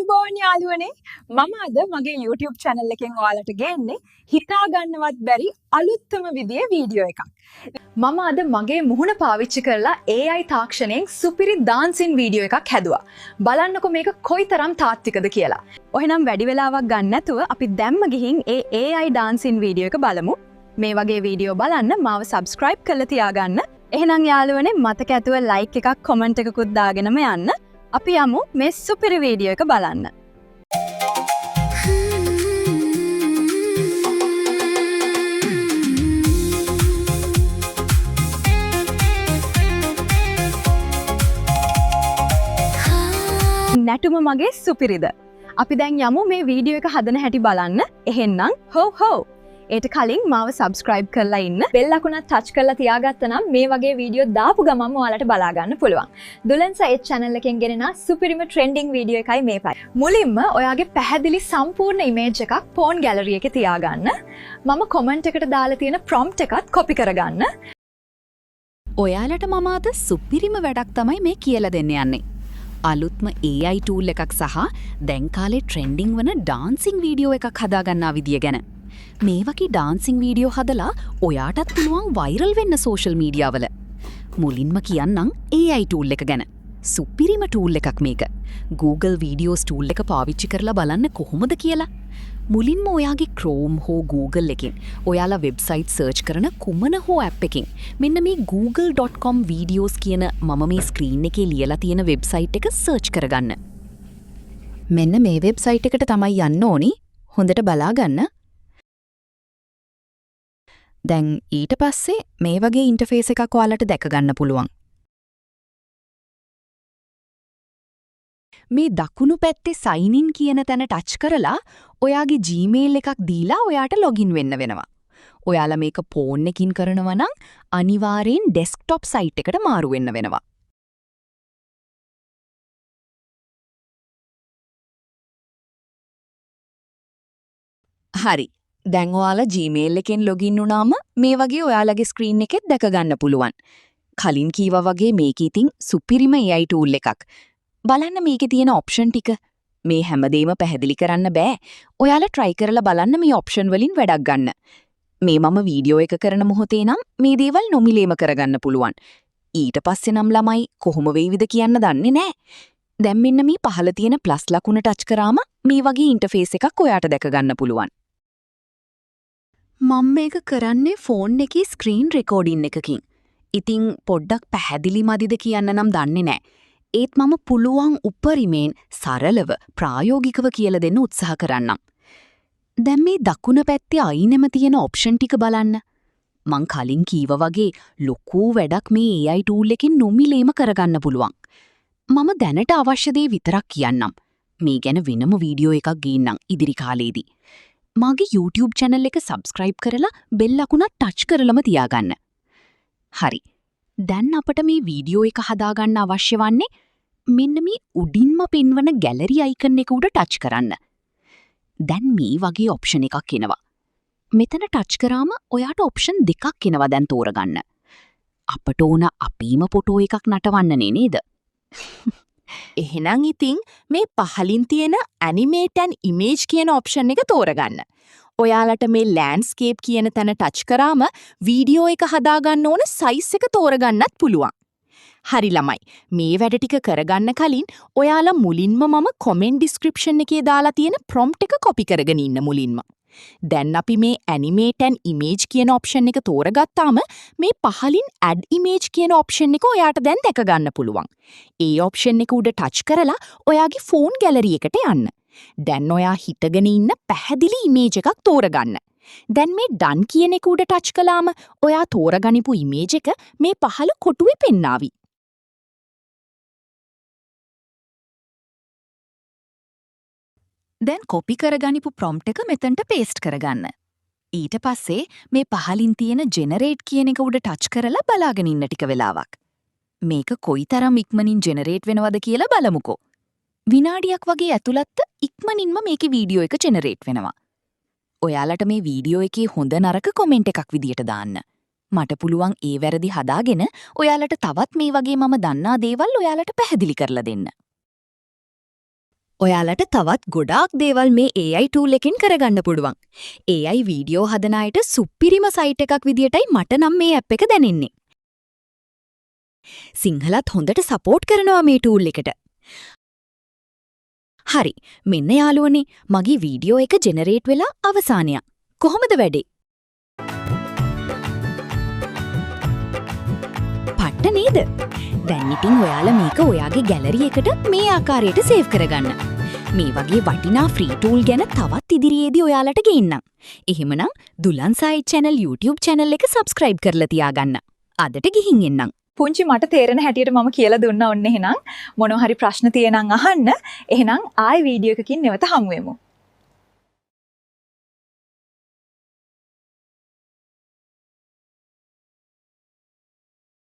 අයිබෝන් යාළුවනේ මම අද මගේ YouTube channel එකෙන් ඔයාලට ගේන්නේ හිතා ගන්නවත් බැරි අලුත්ම විදියේ වීඩියෝ එකක්. මම අද මගේ මුහුණ පාවිච්චි කරලා AI තාක්ෂණයෙන් සුපිරි ඩාන්සින් වීඩියෝ එකක් හැදුවා. බලන්නකෝ මේක කොයිතරම් තාත්විකද කියලා. ඔහෙනම් වැඩි වෙලාවක් ගන්න නැතුව අපි දැම්ම ගිහින් ඒ AI ඩාන්සින් වීඩියෝ එක බලමු. මේ වගේ වීඩියෝ බලන්න මාව subscribe කරලා තියාගන්න. එහෙනම් යාළුවනේ මතක ඇතුව like එකක් comment එකකුත් දාගෙනම යන්න. අපි යමු මේ සුපිරි වීඩියෝ එක බලන්න. නැටුම මගේ සුපිරිද? අපි දැන් යමු මේ වීඩියෝ එක හදන හැටි බලන්න. එහෙනම් හෝ ඒට කලින් මාව subscribe කරලා ඉන්න. බෙල් අකුණත් touch කරලා තියාගත්තනම් මේ වගේ වීඩියෝ දාපු ගමන්ම ඔයාලට බලා ගන්න පුළුවන්. දුලන්ස ඒ channel එකෙන් ගෙනෙන සුපිරිම trending වීඩියෝ එකයි මේකයි. මුලින්ම ඔයාගේ පැහැදිලි සම්පූර්ණ image එකක් phone gallery එකේ තියාගන්න. මම comment එකට දාලා තියෙන prompt එකත් copy කරගන්න. ඔයාලට මම අද සුපිරිම වැඩක් තමයි මේ කියලා දෙන්න යන්නේ. අලුත්ම AI tool එකක් සහ දැන් කාලේ trending වන dancing වීඩියෝ එකක් හදාගන්නා විදිය ගැන. මේ වගේ ඩාන්සිං වීඩියෝ හදලා ඔයාටත් පුළුවන් වයිරල් වෙන්න සෝෂල් මීඩියා වල. මුලින්ම කියන්නම් AI tool එක ගැන. සුපිරිම tool එකක් මේක. Google Videos tool එක පාවිච්චි කරලා බලන්න කොහොමද කියලා. මුලින්ම ඔයාගේ Chrome හෝ Google එකෙන් ඔයාලා වෙබ්සයිට් සර්ච් කරන කුමන හෝ ඇප් එකකින් මෙන්න මේ google.com videos කියන මම මේ ස්ක්‍රීන් එකේ ලියලා තියෙන වෙබ්සයිට් එක සර්ච් කරගන්න. මෙන්න මේ වෙබ්සයිට් එකට තමයි යන්න ඕනි. හොඳට බලා ගන්න. දැන් ඊට පස්සේ මේ වගේ ඉන්ටර්ෆේස් එකක් ඔයාලට දැක ගන්න පුළුවන්. මේ දකුණු පැත්තේ sign in කියන තැන ටච් කරලා ඔයාගේ Gmail එකක් දීලා ඔයාට login වෙන්න වෙනවා. ඔයාලා මේක phone එකකින් කරනවා නම් අනිවාර්යෙන් desktop site එකට මාරු වෙන්න වෙනවා. හරි. දැන් ඔයාලා Gmail එකෙන් login වුණාම මේ වගේ ඔයාලගේ screen එකෙත් දැක ගන්න පුළුවන්. කලින් කීවා වගේ මේක ඉතින් සුපිරිම AI tool එකක්. බලන්න මේකේ තියෙන option ටික. මේ හැමදේම පැහැදිලි කරන්න බෑ. ඔයාලා try කරලා බලන්න මේ option වලින් වැඩක් ගන්න. මේ මම වීඩියෝ එක කරන මොහොතේ නම් මේ දේවල් නොමිලේම කරගන්න පුළුවන්. ඊට පස්සේ නම් ළමයි කොහොම වෙයිවිද කියන්න දන්නේ නෑ. දැන් මෙන්න මේ පහළ තියෙන plus ලකුණ ටච් කරාම මේ වගේ ඉන්ටර්ෆේස් එකක් ඔයාට දැක ගන්න පුළුවන්. මම මේක කරන්නේ ෆෝන් එකේ ස්ක්‍රීන් රෙකෝඩින් එකකින්. ඉතින් පොඩ්ඩක් පැහැදිලි මදිද කියන්න නම් දන්නේ නැහැ. ඒත් මම පුළුවන් උපරිමයෙන් සරලව ප්‍රායෝගිකව කියලා දෙන්න උත්සාහ කරන්නම්. දැන් මේ දකුණ පැත්තේ අයිනෙම තියෙන ඔප්ෂන් ටික බලන්න. මං කලින් කීවා වගේ ලොකු වැඩක් මේ AI tool එකෙන් නොමිලේම කරගන්න පුළුවන්. මම දැනට අවශ්‍ය දේ විතරක් කියන්නම්. මේ ගැන වෙනම වීඩියෝ එකක් ගේන්නම් ඉදිරි කාලේදී. මගේ YouTube channel එක subscribe කරලා bell අකුණත් touch කරලම තියාගන්න. හරි. දැන් අපට මේ වීඩියෝ එක හදාගන්න අවශ්‍ය වන්නේ මෙන්න මේ උඩින්ම පෙන්වන gallery icon එක උඩ touch කරන්න. දැන් මේ වගේ option එකක් එනවා. මෙතන touch කරාම ඔයාට option දෙකක් එනවා දැන් තෝරගන්න. අපට ඕන අපේම ෆොටෝ එකක් නටවන්නනේ නේද? එහෙනම් ඉතින් මේ පහලින් තියෙන animate and image කියන option එක තෝරගන්න. ඔයාලට මේ landscape කියන තැන touch කරාම වීඩියෝ එක හදාගන්න ඕන size එක තෝරගන්නත් පුළුවන්. හරි ළමයි. මේ වැඩ ටික කරගන්න කලින් ඔයාලා මුලින්ම මම comment description එකේ දාලා තියෙන prompt එක copy කරගෙන ඉන්න මුලින්ම. දැන් අපි මේ animate and image කියන option එක තෝරගත්තාම මේ පහලින් add image කියන option එක ඔයාට දැන් දැක ගන්න පුළුවන්. ඒ option එක උඩ touch කරලා ඔයාගේ phone gallery එකට යන්න. දැන් ඔයා හිටගෙන ඉන්න පැහැදිලි image එකක් තෝරගන්න. දැන් මේ done කියන එක උඩ touch කළාම ඔයා තෝරගනිපු image එක මේ පහළ කොටුවේ පෙන්නාවි. දැන් කොපි කරගනිපු prompt එක මෙතනට paste කරගන්න. ඊට පස්සේ මේ පහලින් තියෙන generate කියන එක උඩ touch කරලා බලාගෙන ඉන්න ටික වෙලාවක්. මේක කොයිතරම් ඉක්මනින් generate වෙනවද කියලා බලමුකෝ. විනාඩියක් වගේ ඇතුළත ඉක්මනින්ම මේකේ වීඩියෝ එක generate වෙනවා. ඔයාලට මේ වීඩියෝ එකේ හොඳ නරක comment එකක් විදියට දාන්න. මට පුළුවන් ඒ වැරදි හදාගෙන ඔයාලට තවත් මේ වගේ මම දන්නා දේවල් ඔයාලට පැහැදිලි කරලා දෙන්න. ඔයාලට තවත් ගොඩාක් දේවල් මේ AI tool එකෙන් කරගන්න පුළුවන්. AI වීඩියෝ හදන අයට සුපිරිම සයිට් එකක් විදියටයි මට නම් මේ ඇප් එක දැනෙන්නේ. සිංහලත් හොඳට සපෝට් කරනවා මේ tool එකට. හරි, මෙන්න යාළුවනේ මගේ වීඩියෝ එක ජෙනරේට් වෙලා අවසානයක්. කොහොමද වැඩේ? පට්ට නේද? දැන් ඉතින් ඔයාලා මේක ඔයාගේ ගැලරි එකට මේ ආකාරයට සේව් කරගන්න. මේ වගේ වටිනා ෆ්‍රී ටූල් ගැන තවත් ඉදිරියේදී ඔයාලට ගේන්නම්. එහෙමනම් දුලන් සායි channel YouTube channel එක subscribe කරලා තියාගන්න. අදට ගිහින් එන්නම්. පුංචි මට තේරෙන හැටියට මම කියලා දුන්නා ඔන්න එහෙනම් මොනවා හරි ප්‍රශ්න තියෙනම් අහන්න. එහෙනම් ආයි වීඩියෝ එකකින් නැවත හමු වෙමු.